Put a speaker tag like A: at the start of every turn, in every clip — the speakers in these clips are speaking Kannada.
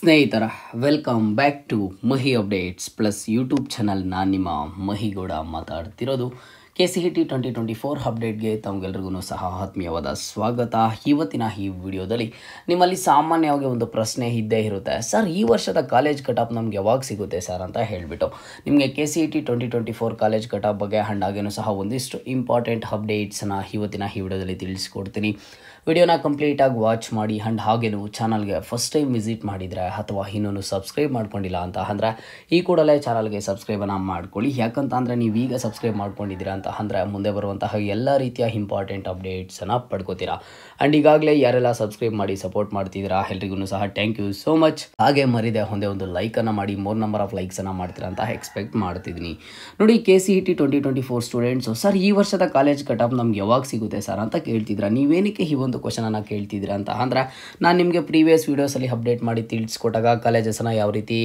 A: ಸ್ನೇಹಿತರ welcome back to Mahi updates plus YouTube channel. ನಾನು ನಿಮ್ಮ ಮಹಿಗೌಡ ಮಾತಾಡ್ತಿರೋದು. KCET 2024 ಅಪ್ಡೇಟ್ಗೆ ತಮಗೆಲ್ಲರಿಗೂ ಸಹ ಆತ್ಮೀಯವಾದ ಸ್ವಾಗತ. ಇವತ್ತಿನ ಈ ವಿಡಿಯೋದಲ್ಲಿ ನಿಮ್ಮಲ್ಲಿ ಸಾಮಾನ್ಯವಾಗಿ ಒಂದು ಪ್ರಶ್ನೆ ಇದ್ದೇ ಇರುತ್ತೆ, ಸರ್ ಈ ವರ್ಷದ ಕಾಲೇಜ್ ಕಟಾಪ್ ನಮ್ಗೆ ಯಾವಾಗ ಸಿಗುತ್ತೆ ಸರ್ ಅಂತ ಹೇಳಿಬಿಟ್ಟು ನಿಮಗೆ KCET 2024 ಕಾಲೇಜ್ ಕಟಾಪ್ ಬಗ್ಗೆ ಹಾಗೇನೂ ಸಹ ಒಂದಿಷ್ಟು ಇಂಪಾರ್ಟೆಂಟ್ ಅಪ್ಡೇಟ್ಸನ್ನು ಇವತ್ತಿನ ಈ ವಿಡಿಯೋದಲ್ಲಿ ತಿಳಿಸ್ಕೊಡ್ತೀನಿ. ವಿಡಿಯೋನ ಕಂಪ್ಲೀಟಾಗಿ ವಾಚ್ ಮಾಡಿ ಆ್ಯಂಡ್ ಹಾಗೇನು ಚಾನಲ್ಗೆ ಫಸ್ಟ್ ಟೈಮ್ ವಿಸಿಟ್ ಮಾಡಿದರೆ ಅಥವಾ ಇನ್ನೂ ಸಬ್ಸ್ಕ್ರೈಬ್ ಮಾಡ್ಕೊಂಡಿಲ್ಲ ಅಂತ ಅಂದರೆ ಈ ಕೂಡಲೇ ಚಾನಲ್ಗೆ ಸಬ್ಸ್ಕ್ರೈಬನ್ನು ಮಾಡ್ಕೊಳ್ಳಿ. ಯಾಕಂತ ಅಂದರೆ ನೀವು ಈಗ ಸಬ್ಸ್ಕ್ರೈಬ್ ಮಾಡ್ಕೊಂಡಿದ್ದೀರಾ ಅಂತ ಅಂದರೆ ಮುಂದೆ ಬರುವಂತಹ ಎಲ್ಲ ರೀತಿಯ ಇಂಪಾರ್ಟೆಂಟ್ ಅಪ್ಡೇಟ್ಸನ್ನು ಪಡ್ಕೋತೀರಾ. ಆ್ಯಂಡ್ ಈಗಾಗಲೇ ಯಾರೆಲ್ಲ ಸಬ್ಸ್ಕ್ರೈಬ್ ಮಾಡಿ ಸಪೋರ್ಟ್ ಮಾಡ್ತಿದ್ದೀರಾ ಎಲ್ರಿಗೂ ಸಹ ಥ್ಯಾಂಕ್ ಯು ಸೋ ಮಚ್. ಹಾಗೆ ಮರಿದೆ ಒಂದೇ ಒಂದು ಲೈಕನ್ನು ಮಾಡಿ, ಮೋರ್ ನಂಬರ್ ಆಫ್ ಲೈಕ್ಸನ್ನು ಮಾಡ್ತೀರಾ ಅಂತ ಎಕ್ಸ್ಪೆಕ್ಟ್ ಮಾಡ್ತಿದ್ದೀನಿ. ನೋಡಿ, KCET 2024 ಸ್ಟೂಡೆಂಟ್ಸು, ಸರ್ ಈ ವರ್ಷದ ಕಾಲೇಜ್ ಕಟಾಪ್ ನಮ್ಗೆ ಯಾವಾಗ ಸಿಗುತ್ತೆ ಸರ್ ಅಂತ ಕೇಳ್ತಿದ್ದೀರಾ. ನೀವೇನಕ್ಕೆ ಈ ಒಂದು ಕ್ವಶನನ್ನು ಕೇಳ್ತಿದ್ದೀರಾ ಅಂತ ಅಂದರೆ ನಾನು ನಿಮಗೆ ಪ್ರೀವಿಯಸ್ ವೀಡಿಯೋಸಲ್ಲಿ ಅಪ್ಡೇಟ್ ಮಾಡಿ ತಿಳಿಸ್ಕೊಟ್ಟಾಗ ಕಾಲೇಜಸನ್ನು ಯಾವ ರೀತಿ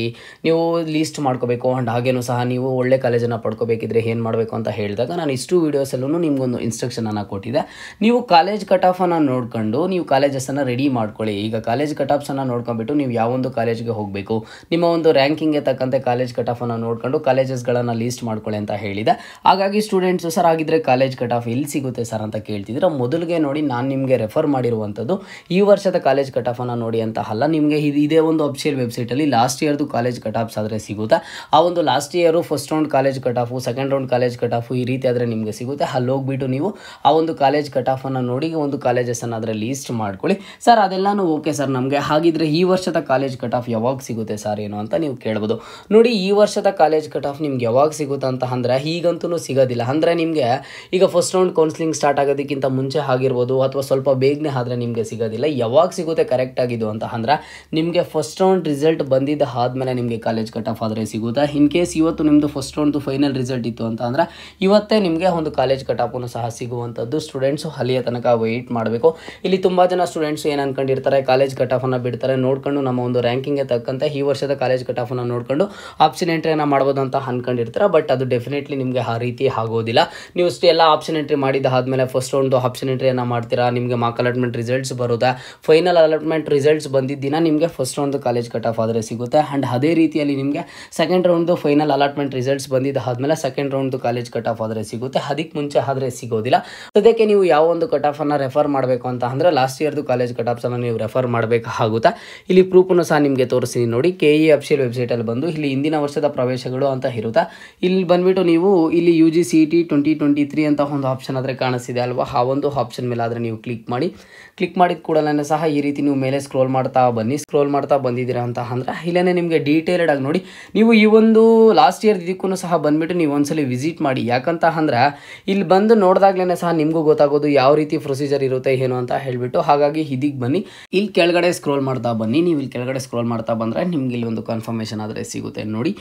A: ನೀವು ಲೀಸ್ಟ್ ಮಾಡ್ಕೋಬೇಕು ಆ್ಯಂಡ್ ಹಾಗೇನೂ ಸಹ ನೀವು ಒಳ್ಳೆ ಕಾಲೇಜನ್ನು ಪಡ್ಕೋಬೇಕಿದ್ರೆ ಏನು ಮಾಡಬೇಕು ಅಂತ ಹೇಳಿದಾಗ ನಾನು ಇಷ್ಟು ವೀಡಿಯೋಸಲ್ಲೂ ನಿಮಗೊಂದು ಇನ್ಸ್ಟ್ರಕ್ಷನನ್ನು ಕೊಟ್ಟಿದ್ದೆ. ನೀವು ಕಾಲೇಜ್ ಕಟಾಫನ್ನು ನೋಡ್ಕೊಂಡು ನೀವು ಕಾಲೇಜಸನ್ನು ರೆಡಿ ಮಾಡ್ಕೊಳ್ಳಿ. ಈಗ ಕಾಲೇಜ್ ಕಟಾಪ್ಸನ್ನು ನೋಡ್ಕೊಂಡ್ಬಿಟ್ಟು ನೀವು ಯಾವೊಂದು ಕಾಲೇಜ್ಗೆ ಹೋಗಬೇಕು, ನಿಮ್ಮ ಒಂದು ರ್ಯಾಂಕಿಂಗ್ಗೆ ತಕ್ಕಂತೆ ಕಾಲೇಜ್ ಕಟಾಫನ್ನು ನೋಡ್ಕೊಂಡು ಕಾಲೇಜಸ್ಗಳನ್ನು ಲೀಸ್ಟ್ ಮಾಡ್ಕೊಳ್ಳಿ ಅಂತ ಹೇಳಿದೆ. ಹಾಗಾಗಿ ಸ್ಟೂಡೆಂಟ್ಸು, ಸರ್ ಆಗಿದ್ದರೆ ಕಾಲೇಜ್ ಕಟಾಫ್ ಎಲ್ಲಿ ಸಿಗುತ್ತೆ ಸರ್ ಅಂತ ಕೇಳ್ತಿದ್ರೆ, ಮೊದಲಿಗೆ ನೋಡಿ ನಾನು ನಿಮಗೆ ರೆಫರ್ ಮಾಡಿರುವಂಥದ್ದು ಈ ವರ್ಷದ ಕಾಲೇಜ್ ಕಟಾಫನ್ನು ನೋಡಿ ಅಂತ ಅಲ್ಲ, ನಿಮಗೆ ಇದೇ ಒಂದು ಅಫಿಷಿಯಲ್ ವೆಬ್ಸೈಟಲ್ಲಿ ಲಾಸ್ಟ್ ಇಯರ್ದು ಕಾಲೇಜ್ ಕಟಾಪ್ಸ್ ಆದರೆ ಸಿಗುತ್ತೆ. ಆ ಒಂದು last year first round college cutoff, second round college cutoff ಈ ರೀತಿ ಆದರೆ ನಿಮಗೆ ಸಿಗುತ್ತೆ. ಅಲ್ಲಿ ಹೋಗ್ಬಿಟ್ಟು ನೀವು ಆ ಒಂದು ಕಾಲೇಜ್ ಕಟಾಫನ್ನು ನೋಡಿ ಒಂದು ಕಾಲೇಜಸನ್ನು ಆದರೆ ಲೀಸ್ಟ್ ಮಾಡ್ಕೊಳ್ಳಿ. ಸರ್ ಅದೆಲ್ಲನೂ ಓಕೆ ಸರ್ ನಮಗೆ, ಹಾಗಿದ್ರೆ ಈ ವರ್ಷದ ಕಾಲೇಜ್ ಕಟಾಫ್ ಯಾವಾಗ ಸಿಗುತ್ತೆ ಸರ್ ಏನು ಅಂತ ನೀವು ಕೇಳ್ಬೋದು. ನೋಡಿ, ಈ ವರ್ಷದ ಕಾಲೇಜ್ ಕಟಾಫ್ ನಿಮ್ಗೆ ಯಾವಾಗ ಸಿಗುತ್ತೆ ಅಂತ ಅಂದರೆ ಈಗಂತೂ ಸಿಗೋದಿಲ್ಲ. ಅಂದರೆ ನಿಮಗೆ ಈಗ ಫಸ್ಟ್ ರೌಂಡ್ ಕೌನ್ಸಿಲಿಂಗ್ ಸ್ಟಾರ್ಟ್ ಆಗೋದಕ್ಕಿಂತ ಮುಂಚೆ ಆಗಿರ್ಬೋದು ಅಥವಾ ಸ್ವಲ್ಪ ಬೇಗನೆ ಆದರೆ ನಿಮಗೆ ಸಿಗೋದಿಲ್ಲ. ಯಾವಾಗ ಸಿಗುತ್ತೆ ಕರೆಕ್ಟಾಗಿದ್ದು ಅಂತ ಅಂದರೆ ನಿಮಗೆ ಫಸ್ಟ್ ರೌಂಡ್ ರಿಸಲ್ಟ್ ಬಂದಿದ್ದ ಆದಮೇಲೆ ನಿಮಗೆ ಕಾಲೇಜ್ ಕಟಾಫ್ ಆದರೆ ಸಿಗುತ್ತೆ. ಇನ್ ಕೇಸ್ ಇವತ್ತು ನಿಮ್ಮದು ಫಸ್ಟ್ ರೌಂಡ್ದು ಫೈನಲ್ ರಿಸಲ್ಟ್ ಇತ್ತು ಅಂತ ಅಂದರೆ ಇವತ್ತೇ ನಿಮಗೆ ಒಂದು ಕಾಲೇಜ್ ಕಟಾಫನ್ನು ಸಹ ಸಿಗುವಂಥದ್ದು. ಸ್ಟೂಡೆಂಟ್ಸು ಅಲ್ಲಿಯ ತನಕ ವೆಯ್ಟ್ ಮಾಡಬೇಕು. ಇಲ್ಲಿ ತುಂಬ ಜನ ಸ್ಟೂಡೆಂಟ್ಸು ಏನು ಅನ್ಕೊಂಡಿರ್ತಾರೆ, ಕಾಲೇಜ್ ಕಟಾಫನ್ನು ಬಿಡ್ತಾರೆ, ನೋಡ್ಕೊಂಡು ನಮ್ಮ ಒಂದು ರ್ಯಾಂಕಿಂಗ್ಗೆ ತಕ್ಕಂತೆ ಈ ವರ್ಷದ ಕಾಲೇಜ್ ಕಟಾಫನ್ನು ನೋಡ್ಕೊಂಡು ಆಪ್ಷನ್ ಎಂಟ್ರಿಯನ್ನು ಮಾಡ್ಬೋದು ಅಂತ ಅಂದ್ಕೊಂಡಿರ್ತಾರೆ. ಬಟ್ ಅದು ಡೆಫಿನೆಟ್ಲಿ ನಿಮಗೆ ಆ ರೀತಿ ಆಗೋದಿಲ್ಲ. ನೀವು ಎಲ್ಲ ಆಪ್ಷನ್ ಎಂಟ್ರಿ ಮಾಡಿದ ಆದಮೇಲೆ ಫಸ್ಟ್ ರೌಂಡು ಆಪ್ಷನ್ ಎಂಟ್ರಿಯನ್ನು ಮಾಡ್ತೀರಾ, ನಿಮಗೆ ಮಾರ್ಕ್ ಅಲಾಟ್ಮೆಂಟ್ ರಿಸಲ್ಟ್ಸ್ ಬರುತ್ತೆ. ಫೈನಲ್ ಅಲಾಟ್ಮೆಂಟ್ ರಿಸಲ್ಟ್ಸ್ ಬಂದಿದ್ದ ದಿನ ನಿಮಗೆ ಫಸ್ಟ್ ರೌಂಡ್ ಕಾಲೇಜ್ ಕಟಾಫ್ ಆದರೆ ಸಿಗುತ್ತೆ. ಆ್ಯಂಡ್ ಅದೇ ರೀತಿಯಲ್ಲಿ ನಿಮಗೆ ಸೆಕೆಂಡ್ ರೌಂಡ್ದು ಫೈನಲ್ ಅಲಾಟ್ಮೆಂಟ್ ರಿಸಲ್ಟ್ಸ್ ಬಂದಿದ್ದ ಆದಮೇಲೆ ಸೆಕೆಂಡ್ ರೌಂಡ್ದು ಕಾಲೇಜ್ ಕಟಾಫ್ ಆದರೆ ಸಿಗುತ್ತೆ. ಅದಕ್ಕೆ ಮುಂಚೆ ಆದರೆ ಸಿಗೋದಿಲ್ಲ. ಸದ್ಯಕ್ಕೆ ನೀವು ಯಾವ ಒಂದು ಕಟಾಫನ್ನು ರೆಫರ್ ಮಾಡಬೇಕು ಅಂತ ಅಂದರೆ ಲಾಸ್ಟ್ ಇಯರ್ದು ಕಾಲೇಜ್ ಕಟಾಫ್ಸನ್ನು ನೀವು ರೆಫರ್ ಮಾಡಬೇಕಾಗುತ್ತೆ. ಇಲ್ಲಿ ಪ್ರೂಫನ್ನು ಸಹ ನಿಮಗೆ ತೋರಿಸ್ತೀನಿ ನೋಡಿ. KE ಅಫಿಷಿಯಲ್ ವೆಬ್ಸೈಟಲ್ಲಿ ಬಂದು ಇಲ್ಲಿ ಹಿಂದಿನ ವರ್ಷದ ಪ್ರವೇಶಗಳು ಅಂತ ಇರುತ್ತೆ. ಇಲ್ಲಿ ಬಂದುಬಿಟ್ಟು ನೀವು ಇಲ್ಲಿ UGCET 2023 ಅಂತ ಒಂದು ಆಪ್ಷನ್ ಆದರೆ ಕಾಣಿಸ್ತಿದೆ ಅಲ್ವಾ, ಆ ಒಂದು ಆಪ್ಷನ್ ಮೇಲೆ ಆದರೆ ನೀವು ಕ್ಲಿಕ್ ಮಾಡಿದ ಕೂಡಲೇ ಸಹ ಈ ರೀತಿ ನೀವು ಮೇಲೆ ಸ್ಕ್ರೋಲ್ ಮಾಡ್ತಾ ಬಂದಿದ್ದೀರಾ ಅಂತ ಅಂದರೆ ಇಲ್ಲೇ ನಿಮಗೆ ಡೀಟೇಲ್ಡ್ ಆಗಿ ನೋಡಿ. ನೀವು ಈ ಒಂದು ಲಾಸ್ಟ್ ಇಯರ್ ಇದಕ್ಕೂ ಸಹ ಬಂದುಬಿಟ್ಟು ನೀವು ಒಂದ್ಸಲಿ ವಿಸಿಟ್ ಮಾಡಿ. ಯಾಕಂತ ಅಂದರೆ ಇಲ್ಲಿ ಬಂದು ನೋಡಿದಾಗ್ಲೇ ಸಹ ನಿಮಗೂ ಗೊತ್ತಾಗೋದು ಯಾವ ರೀತಿ ಪ್ರೊಸೀಜರ್ ಇರುತ್ತೆ ಏನು ಅಂತ ಹೇಳಿಬಿಟ್ಟು. ಹಾಗಾಗಿ ಇದಕ್ಕೆ ಬನ್ನಿ, ಇಲ್ಲಿ ಕೆಳಗಡೆ ಸ್ಕ್ರೋಲ್ ಮಾಡ್ತಾ ಬನ್ನಿ. ನೀವು ಇಲ್ಲಿ ಕೆಳಗಡೆ ಸ್ಕ್ರೋಲ್ ಮಾಡ್ತಾ ಬಂದರೆ ನಿಮ್ಗೆ ಇಲ್ಲಿ ಒಂದು ಕನ್ಫರ್ಮೇಷನ್ ಆದರೆ ಸಿಗುತ್ತೆ ನೋಡಿ.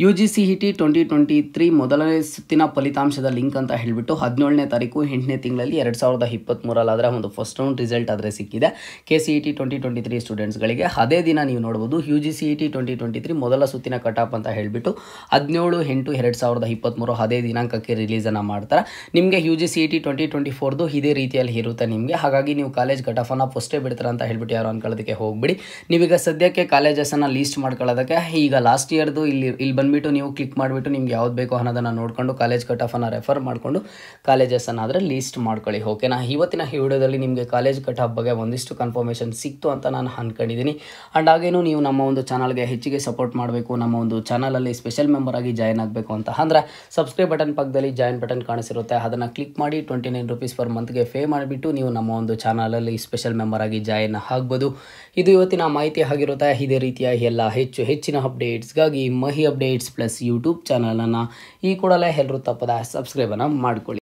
A: UGCET 2023 ಮೊದಲನೇ ಸುತ್ತಿನ ಫಲಿತಾಂಶದ ಲಿಂಕ್ ಅಂತ ಹೇಳಿಬಿಟ್ಟು 17ನೇ ತಾರೀಕು 8ನೇ ತಿಂಗಳಲ್ಲಿ 2023 ಒಂದು ಫಸ್ಟ್ ರೌಂಡ್ ರಿಸಲ್ಟ್ ಆದರೆ ಸಿಕ್ಕಿದೆ KCET 2023 ಸ್ಟೂಡೆಂಟ್ಸ್ಗಳಿಗೆ. ಅದೇ ದಿನ ನೀವು ನೋಡ್ಬೋದು UGCET 2023 ಮೊದಲ ಸುತ್ತಿನ ಕಟಾಪ್ ಅಂತ ಹೇಳಿಬಿಟ್ಟು 17/8/2023 ಅದೇ ದಿನಾಂಕಕ್ಕೆ ರಿಲೀಸನ್ನು ಮಾಡ್ತಾರೆ. ನಿಮಗೆ UGCET 2024 ಇದೇ ರೀತಿಯಲ್ಲಿ ಇರುತ್ತೆ ನಿಮಗೆ. ಹಾಗಾಗಿ ನೀವು ಕಾಲೇಜ್ ಕಟಾಫನ್ನು ಫಸ್ಟೇ ಬಿಡ್ತಾರೆ ಅಂತ ಹೇಳ್ಬಿಟ್ಟು ಯಾರು ಅನ್ಕೊಳ್ಳೋದಕ್ಕೆ ಹೋಗ್ಬಿಡಿ. ನೀವೀಗ ಸದ್ಯಕ್ಕೆ ಕಾಲೇಜಸನ್ನು ಲೀಸ್ಟ್ ಮಾಡ್ಕೊಳ್ಳೋದಕ್ಕೆ ಈಗ ಲಾಸ್ಟ್ ಇಯರ್ದು ಇಲ್ಲಿ ಬಂದುಬಿಟ್ಟು ನೀವು ಕ್ಲಿಕ್ ಮಾಡಿಬಿಟ್ಟು ನಿಮ್ಗೆ ಯಾವ್ದು ಬೇಕೋ ಅನ್ನೋದನ್ನು ನೋಡಿಕೊಂಡು ಕಾಲೇಜ್ ಕಟಾಫನ್ನು ರೆಫರ್ ಮಾಡಿಕೊಂಡು ಕಾಲೇಜಸನ್ನು ಆದರೆ ಲೀಸ್ಟ್ ಮಾಡ್ಕೊಳ್ಳಿ. ಓಕೆನಾ? ಇವತ್ತಿನ ಈ ವಿಡಿಯೋದಲ್ಲಿ ನಿಮಗೆ ಕಾಲೇಜ್ ಕಟಾಫ್ ಬಗ್ಗೆ ಒಂದಿಷ್ಟು ಕನ್ಫರ್ಮೇಷನ್ ಸಿಕ್ತು ಅಂತ ನಾನು ಅಂದ್ಕೊಂಡಿದ್ದೀನಿ. ಆ್ಯಂಡ್ ಹಾಗೇನು ನೀವು ನಮ್ಮ ಒಂದು ಚಾನಲ್ಗೆ ಹೆಚ್ಚಿಗೆ ಸಪೋರ್ಟ್ ಮಾಡಬೇಕು, ನಮ್ಮ ಒಂದು ಚಾನಲಲ್ಲಿ ಸ್ಪೆಷಲ್ ಮೆಂಬರ್ ಆಗಿ ಜಾಯ್ನ್ ಆಗಬೇಕು ಅಂತ ಅಂದರೆ ಸಬ್ಸ್ಕ್ರೈಬ್ ಬಟನ್ ಪಕ್ಕದಲ್ಲಿ ಜಾಯಿನ್ ಬಟನ್ ಕಾಣಿಸಿರುತ್ತೆ, ಅದನ್ನು ಕ್ಲಿಕ್ ಮಾಡಿ 29 ರೂಪೀಸ್ ಪರ್ ಮಂತ್ಗೆ ಪೇ ಮಾಡಿಬಿಟ್ಟು ನೀವು ನಮ್ಮ ಒಂದು ಚಾನಲಲ್ಲಿ ಸ್ಪೆಷಲ್ ಮೆಂಬರ್ ಆಗಿ ಜಾಯಿನ್ ಆಗ್ಬೋದು. ಇದು ಇವತ್ತಿನ ಮಾಹಿತಿ ಆಗಿರುತ್ತೆ. ಇದೇ ರೀತಿಯ ಎಲ್ಲ ಹೆಚ್ಚಿನ ಅಪ್ಡೇಟ್ಸ್ಗಾಗಿ ಮಹಿ ಅಪ್ಡೇಟ್ಸ್ ಪ್ಲಸ್ ಯೂಟ್ಯೂಬ್ ಚಾನಲನ್ನು ಈ ಕೂಡಲೇ ಎಲ್ಲರೂ ತಪ್ಪದ ಸಬ್ಸ್ಕ್ರೈಬನ್ನು ಮಾಡ್ಕೊಳ್ಳಿ.